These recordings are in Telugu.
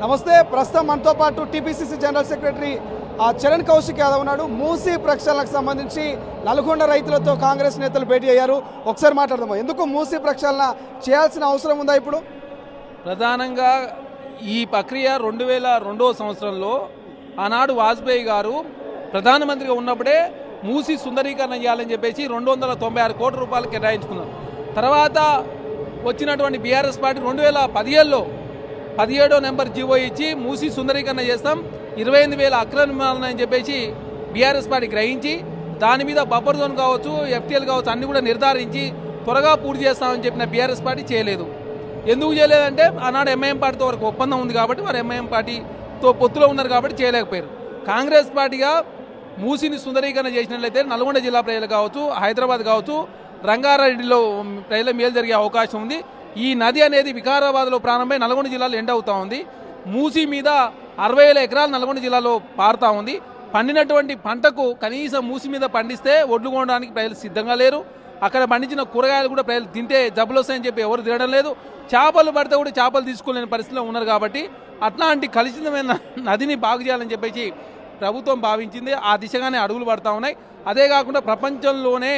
నమస్తే. ప్రస్తుతం మనతో పాటు TPCC general secretary Charan Kaushik Yadav ఉన్నాడు. మూసీ ప్రక్షాళనకు సంబంధించి నల్గొండ రైతులతో కాంగ్రెస్ నేతలు భేటీ అయ్యారు. ఒకసారి మాట్లాడదాం. ఎందుకు మూసీ ప్రక్షాళన చేయాల్సిన అవసరం ఉందా? ఇప్పుడు ప్రధానంగా ఈ ప్రక్రియ 2002వ సంవత్సరంలో ఆనాడు వాజ్పేయి గారు ప్రధానమంత్రిగా ఉన్నప్పుడే మూసీ సుందరీకరణ చేయాలని చెప్పేసి 296 కోట్ల రూపాయలు కేటాయించుకున్నారు. తర్వాత వచ్చినటువంటి బీఆర్ఎస్ పార్టీ 2017లో 17వ నెంబర్ జీవో ఇచ్చి మూసీ సుందరీకరణ చేస్తాం, 28,000 అక్రమాలను అని చెప్పేసి బీఆర్ఎస్ పార్టీ గ్రహించి దాని మీద బఫర్ జోన్ కావచ్చు, ఎఫ్టీఎల్ కావచ్చు అన్ని కూడా నిర్ధారించి త్వరగా పూర్తి చేస్తామని చెప్పిన బీఆర్ఎస్ పార్టీ చేయలేదు. ఎందుకు చేయలేదంటే ఆనాడు ఎంఐఎం పార్టీతో వరకు ఒప్పందం ఉంది కాబట్టి వారు ఎంఐఎం పార్టీతో పొత్తులో ఉన్నారు కాబట్టి చేయలేకపోయారు. కాంగ్రెస్ పార్టీగా మూసీని సుందరీకరణ చేసినట్లయితే నల్గొండ జిల్లా ప్రజలు కావచ్చు, హైదరాబాద్ కావచ్చు, రంగారెడ్డిలో ప్రజల మేలు జరిగే అవకాశం ఉంది. ఈ నది అనేది వికారాబాద్లో ప్రారంభమై నల్గొండ జిల్లాలో ఎండ్ అవుతూ ఉంది. మూసీ మీద 60,000 ఎకరాలు నల్గొండ జిల్లాలో పారుతూ ఉంది. పండినటువంటి పంటకు కనీసం మూసీ మీద పండిస్తే ఒడ్లు కొనడానికి ప్రజలు సిద్ధంగా లేరు. అక్కడ పండించిన కూరగాయలు కూడా ప్రజలు తింటే జబ్బులు వస్తాయని చెప్పి ఎవరు తినడం లేదు. చేపలు పడితే కూడా చేపలు తీసుకోలేని పరిస్థితిలో ఉన్నారు. కాబట్టి అట్లాంటి కలుషితమైన నదిని బాగు చేయాలని చెప్పేసి ప్రభుత్వం భావించింది. ఆ దిశగానే అడుగులు పడతా ఉన్నాయి. అదే కాకుండా ప్రపంచంలోనే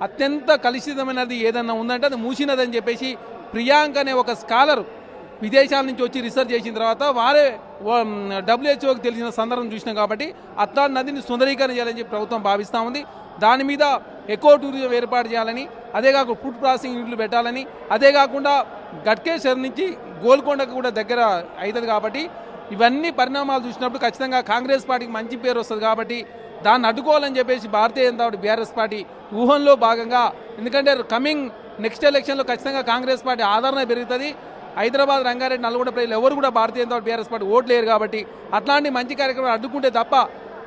అత్యంత కలుషితమైనది ఏదన్నా ఉందంటే అది మూసీ నది అని చెప్పేసి ప్రియాంక అనే ఒక స్కాలర్ విదేశాల నుంచి వచ్చి రీసెర్చ్ చేసిన తర్వాత వారే WHOకి తెలిసిన సందర్భం చూసినాం. కాబట్టి అట్లాంటి నదిని సుందరీకరణ చేయాలని చెప్పి ప్రభుత్వం భావిస్తూ ఉంది. దాని మీద ఎకో టూరిజం ఏర్పాటు చేయాలని, అదే కాకుండా ఫుడ్ ప్రాసెసింగ్ యూనిట్లు పెట్టాలని, అదే కాకుండా గట్కేశ్వర్ నుంచి గోల్కొండకు కూడా దగ్గర అవుతుంది. కాబట్టి ఇవన్నీ పరిణామాలు చూసినప్పుడు ఖచ్చితంగా కాంగ్రెస్ పార్టీకి మంచి పేరు వస్తుంది. కాబట్టి దాన్ని అడ్డుకోవాలని చెప్పేసి Bharatiya Janata party BRS party వ్యూహంలో భాగంగా, ఎందుకంటే కమింగ్ నెక్స్ట్ ఎలక్షన్లో ఖచ్చితంగా కాంగ్రెస్ పార్టీ ఆదరణ పెరుగుతుంది. హైదరాబాద్, రంగారెడ్డి, నల్గొండ ప్రజలు ఎవరు కూడా Bharatiya Janata party BRS party ఓట్లు లేరు. కాబట్టి అట్లాంటి మంచి కార్యక్రమాలు అడ్డుకుంటే తప్ప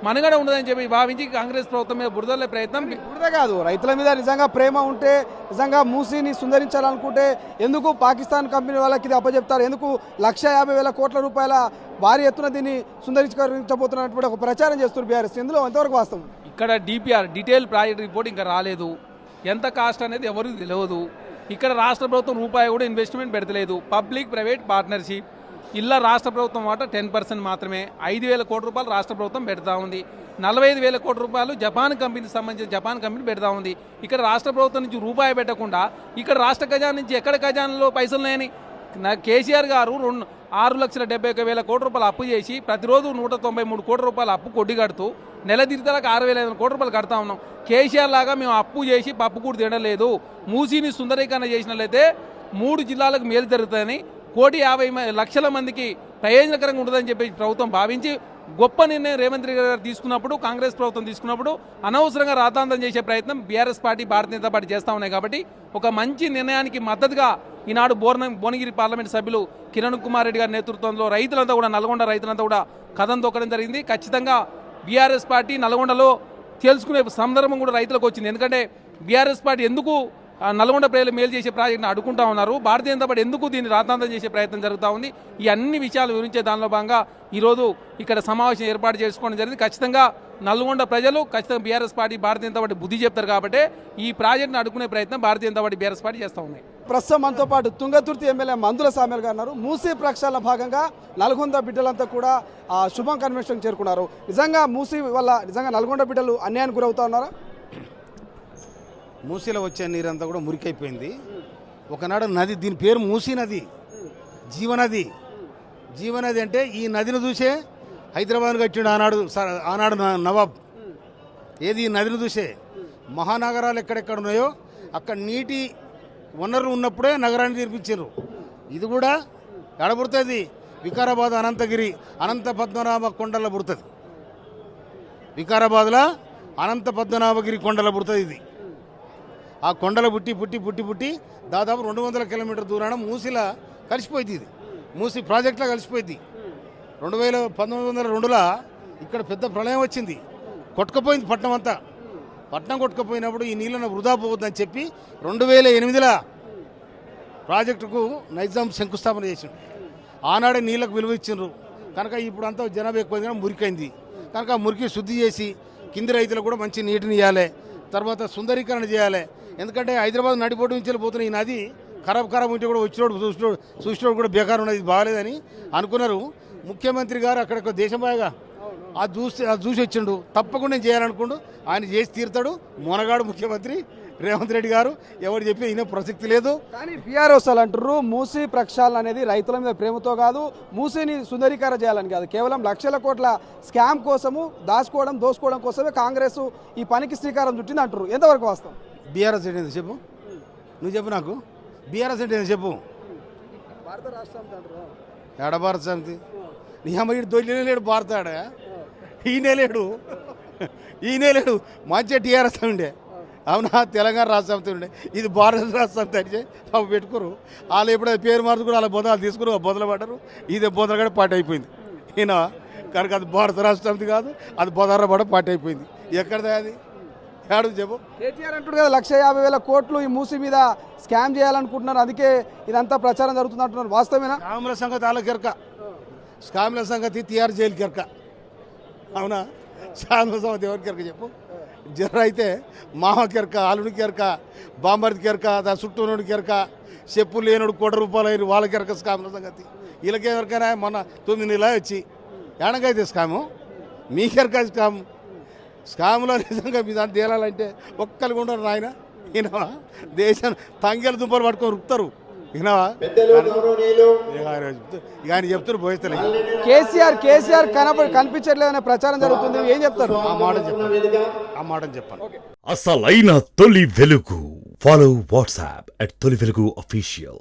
మనుగడ ఉండదని చెప్పి భావించి కాంగ్రెస్ ప్రభుత్వం మీద బురదలే ప్రయత్నం. బురద కాదు, రైతుల మీద నిజంగా ప్రేమ ఉంటే, నిజంగా మూసీని సుందరించాలనుకుంటే ఎందుకు పాకిస్తాన్ కంపెనీ వాళ్ళకి ఇది అప్పచెప్తారు? ఎందుకు 150,000 కోట్ల రూపాయల భారీ ఎత్తున దీన్ని సుందరించబోతున్నటువంటి ఒక ప్రచారం చేస్తున్నారు బీఆర్ఎస్. ఇందులో ఎంతవరకు వాస్తవం? ఇక్కడ డిపిఆర్ డీటెయిల్ ప్రాజెక్ట్ రిపోర్ట్ ఇంకా రాలేదు. ఎంత కాస్ట్ అనేది ఎవరికి తెలియదు. ఇక్కడ రాష్ట్ర ప్రభుత్వం రూపాయి కూడా ఇన్వెస్ట్మెంట్ పెడతలేదు. పబ్లిక్ ప్రైవేట్ పార్ట్నర్షిప్ ఇలా రాష్ట్ర ప్రభుత్వం వాటా 10% మాత్రమే. 5,000 కోట్ల రూపాయలు రాష్ట్ర ప్రభుత్వం పెడతా ఉంది. 45,000 కోట్ల రూపాయలు జపాన్ కంపెనీకి సంబంధించిన జపాన్ కంపెనీ పెడతా ఉంది. ఇక్కడ రాష్ట్ర ప్రభుత్వం నుంచి రూపాయి పెట్టకుండా ఇక్కడ రాష్ట్ర ఖజానా నుంచి ఎక్కడ ఖజానాలో పైసలు లేని కేసీఆర్ గారు 6,71,000 కోట్ల రూపాయలు అప్పు చేసి ప్రతిరోజు 193 కోట్ల రూపాయలు అప్పు కొడ్డి కడుతూ నెల తిరితలకు 6,500 కోట్ల రూపాయలు కడతా ఉన్నాం. కేసీఆర్ లాగా మేము అప్పు చేసి పప్పు కూడా తినలేదు. మూసీని సుందరీకరణ చేసినట్లయితే 3 జిల్లాలకు మేలు జరుగుతుందని, 1,50,00,000 మందికి ప్రయోజనకరంగా ఉంటుందని చెప్పి ప్రభుత్వం భావించి గొప్ప నిర్ణయం రేవంత్ రెడ్డి గారు తీసుకున్నప్పుడు, కాంగ్రెస్ ప్రభుత్వం తీసుకున్నప్పుడు అనవసరంగా రాద్ధాంతం చేసే ప్రయత్నం BRS party, Bharatiya Janata party చేస్తూ ఉన్నాయి. కాబట్టి ఒక మంచి నిర్ణయానికి మద్దతుగా ఈనాడు భువనగిరి పార్లమెంట్ సభ్యులు కిరణ్ కుమార్ రెడ్డి గారి నేతృత్వంలో రైతులంతా కూడా, నల్గొండ రైతులంతా కూడా కథం తొక్కడం జరిగింది. ఖచ్చితంగా బీఆర్ఎస్ పార్టీ నల్గొండలో తెలుసుకునే సందర్భం కూడా రైతులకు వచ్చింది. ఎందుకంటే బీఆర్ఎస్ పార్టీ ఎందుకు నల్గొండ ప్రజలు మేలు చేసే ప్రాజెక్టును అడ్డుకుంటా ఉన్నారు, భారతీయ జనతా పార్టీ ఎందుకు దీన్ని రాద్ధాంతం చేసే ప్రయత్నం జరుగుతూ ఉంది, ఈ అన్ని విషయాలు వివరించే దానిలో భాగంగా ఈరోజు ఇక్కడ సమావేశం ఏర్పాటు చేసుకోవడం జరిగింది. ఖచ్చితంగా నల్గొండ ప్రజలు ఖచ్చితంగా BRS party, Bharatiya Janata party బుద్ధి చెప్తారు. కాబట్టి ఈ ప్రాజెక్టును అడ్డుకునే ప్రయత్నం Bharatiya Janata party, BRS party చేస్తూ ఉన్నాయి. ప్రస్తుతం మనతో పాటు తుంగతుర్తి ఎమ్మెల్యే మందుల సామ్యాల్ గారు ఉన్నారు. మూసీ ప్రక్షాళన భాగంగా నల్గొండ బిడ్డలంతా కూడా శుభం కన్వెన్షన్ చేరుకున్నారు. నిజంగా మూసీ వల్ల నిజంగా నల్గొండ బిడ్డలు అన్యాయానికి గురవుతా ఉన్నారా? మూసీలో వచ్చే నీరంతా కూడా మురికైపోయింది. ఒకనాడు నది, దీని పేరు మూసీ నది, జీవనది. జీవనది అంటే ఈ నదిని చూసే హైదరాబాద్ కట్టిండు ఆనాడు నవాబ్. ఏది ఈ నదిని చూసే మహానగరాలు ఎక్కడెక్కడ ఉన్నాయో అక్కడ నీటి వనరులు ఉన్నప్పుడే నగరాన్ని నిర్మించారు. ఇది కూడా ఎడబుడుతుంది, వికారాబాద్ అనంతగిరి అనంత పద్మనాభ కొండల పుడుతుంది. వికారాబాద్లో అనంత పద్మనాభగిరి కొండల పుడుతుంది. ఇది ఆ కొండల పుట్టి పుట్టి పుట్టి పుట్టి దాదాపు 200 కిలోమీటర్ దూరాన మూసీలా కలిసిపోయింది. ఇది మూసీ ప్రాజెక్టులో కలిసిపోయింది. 1902లో ఇక్కడ పెద్ద ప్రళయం వచ్చింది, కొట్టుకుపోయింది పట్నం అంతా. పట్నం కొట్టుకుపోయినప్పుడు ఈ నీళ్ళను వృధా పోవద్దని చెప్పి 2008లో ప్రాజెక్టుకు నైజాం శంకుస్థాపన చేసిండు. ఆనాడే నీళ్ళకు విలువ ఇచ్చిండ్రు కనుక ఇప్పుడు అంతా జనాభా ఎక్కువ మురికైంది కనుక మురికి శుద్ధి చేసి కింది రైతులకు కూడా మంచి నీటిని ఇవ్వాలి. తర్వాత సుందరీకరణ చేయాలి. ఎందుకంటే హైదరాబాద్ నడిపోటు నుంచి వెళ్ళిపోతున్న ఈ నది ఖరాబ్ ఉంటే కూడా వచ్చినోడు చూసినోడు కూడా బేకారు ఉన్నది, బాగాలేదని అనుకున్నారు. ముఖ్యమంత్రి గారు అక్కడ దేశం బాగా అది చూసి వచ్చిండు. తప్పకుండా నేను చేయాలనుకుండు, ఆయన చేసి తీరుతాడు. మొనగాడు ముఖ్యమంత్రి రేవంత్ రెడ్డి గారు, ఎవరు చెప్పి ఈయన ప్రసక్తి లేదు. కానీ బీఆర్ఎస్ వాళ్ళు అంటారు మూసీ ప్రక్షాళన అనేది రైతుల మీద ప్రేమతో కాదు, మూసీని సుందరీకరణ చేయాలని కాదు, కేవలం లక్షల కోట్ల స్కామ్ కోసము దోసుకోవడం కోసమే కాంగ్రెస్ ఈ పనికి శ్రీకారం చుట్టింది అంటారు. ఎంతవరకు వాస్తవం? బీఆర్ఎస్ అంటే ఏంది చెప్పు, నువ్వు చెప్పు నాకు. బీఆర్ఎస్ అంటే ఏంది చెప్పు. భారత రాష్ట్రం అంటారు. ఏడ భారత సమితి నీ అమ్మ ఇటు దొల్లి లేడు, భారతాడ ఈయనే లేడు. మంచిగా టీఆర్ఎస్ ఉండే, అవునా, తెలంగాణ రాష్ట్ర సమితి ఉండే, ఇది భారత రాష్ట్ర సమితి అంటే అవి పెట్టుకోరు. వాళ్ళు ఎప్పుడో పేరు మార్చుకుని వాళ్ళ బొదలు తీసుకుని బొదలు పడ్డారు. ఇదే బొదలగడ పార్టీ అయిపోయింది. ఈయన కనుక అది భారత రాష్ట్ర సమితి కాదు, అది బొదలపడ పార్టీ అయిపోయింది. ఎక్కడదా అది ఏడు చెప్పు. కేటీఆర్ అంటారు కదా 1,50,000 కోట్లు ఈ మూసీ మీద స్కామ్ చేయాలనుకుంటున్నారు, అందుకే ఇదంతా ప్రచారం జరుగుతుంది అంటున్నారు. వాస్తవేనా? స్కాముల సంగతి వాళ్ళకి ఎరక, స్కాముల సంగతి తీఆర్ జైలుకి ఎరక, అవునా. స్కాముల సంగతి ఎవరికి ఎరక చెప్పు. జర అయితే మామకి ఎరక, అల్లుడికి ఎరక, బాంబర్దికి ఎరక, దాని చుట్టూనోడికి ఎరక, చెప్పులు లేనుడు ₹1,00,000 వాళ్ళకి ఎరక స్కాముల సంగతి. వీళ్ళకి ఎవరికైనా మొన్న 9 నెలలు వచ్చి ఏడకైతే స్కాము, మీకెరక స్కాము. స్కాములో నిజంగా మీ దాన్ని తేలాలంటే ఒక్కరికి ఉండరు నాయన. ఈయనవా దేశం తంగెల దుంపలు పట్టుకొని రుక్తారు. ఈయనవా ఇక ఆయన చెప్తారు పోయిస్తలే. కేసీఆర్ కనిపించట్లేదనే ప్రచారం జరుగుతుంది, ఏం చెప్తారు? ఆ మాట చెప్పాను. అసలైన తొలి వెలుగు. ఫాలో వాట్సాప్ @తొలి వెలుగు official.